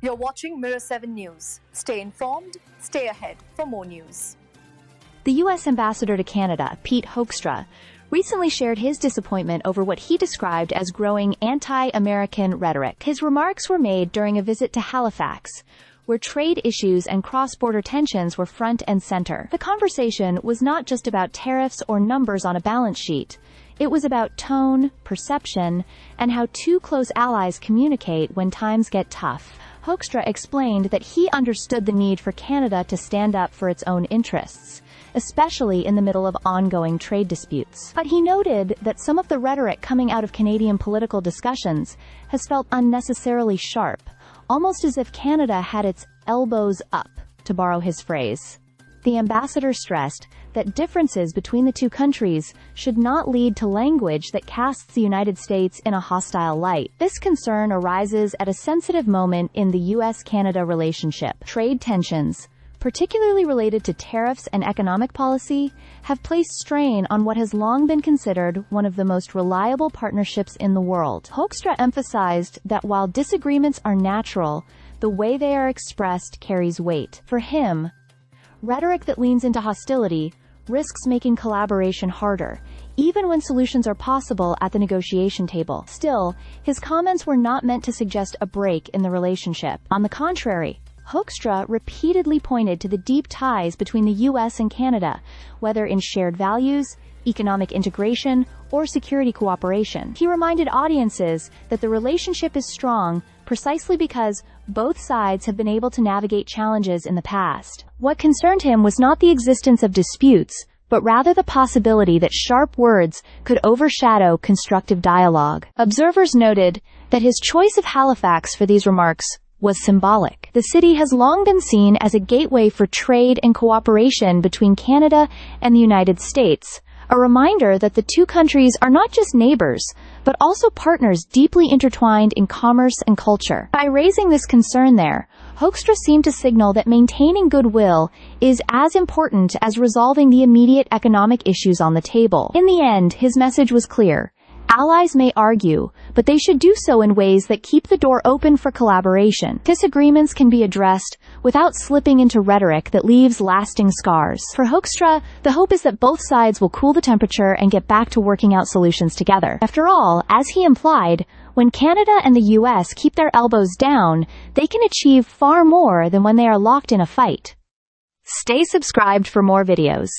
You're watching Mirror 7 News. Stay informed, stay ahead for more news. The U.S. Ambassador to Canada, Pete Hoekstra, recently shared his disappointment over what he described as growing anti-American rhetoric. His remarks were made during a visit to Halifax, where trade issues and cross-border tensions were front and center. The conversation was not just about tariffs or numbers on a balance sheet. It was about tone, perception, and how two close allies communicate when times get tough. Hoekstra explained that he understood the need for Canada to stand up for its own interests, especially in the middle of ongoing trade disputes. But he noted that some of the rhetoric coming out of Canadian political discussions has felt unnecessarily sharp, almost as if Canada had its elbows up, to borrow his phrase. The ambassador stressed that differences between the two countries should not lead to language that casts the United States in a hostile light. This concern arises at a sensitive moment in the U.S.-Canada relationship. Trade tensions, particularly related to tariffs and economic policy, have placed strain on what has long been considered one of the most reliable partnerships in the world. Hoekstra emphasized that while disagreements are natural, the way they are expressed carries weight. For him, rhetoric that leans into hostility risks making collaboration harder, even when solutions are possible at the negotiation table. Still, his comments were not meant to suggest a break in the relationship. On the contrary, Hoekstra repeatedly pointed to the deep ties between the U.S. and Canada, whether in shared values, economic integration, or security cooperation. He reminded audiences that the relationship is strong precisely because both sides have been able to navigate challenges in the past. What concerned him was not the existence of disputes, but rather the possibility that sharp words could overshadow constructive dialogue. Observers noted that his choice of Halifax for these remarks was symbolic. The city has long been seen as a gateway for trade and cooperation between Canada and the United States, a reminder that the two countries are not just neighbors, but also partners deeply intertwined in commerce and culture. By raising this concern there, Hoekstra seemed to signal that maintaining goodwill is as important as resolving the immediate economic issues on the table. In the end, his message was clear. Allies may argue, but they should do so in ways that keep the door open for collaboration. Disagreements can be addressed without slipping into rhetoric that leaves lasting scars. For Hoekstra, the hope is that both sides will cool the temperature and get back to working out solutions together. After all, as he implied, when Canada and the U.S. keep their elbows down, they can achieve far more than when they are locked in a fight. Stay subscribed for more videos.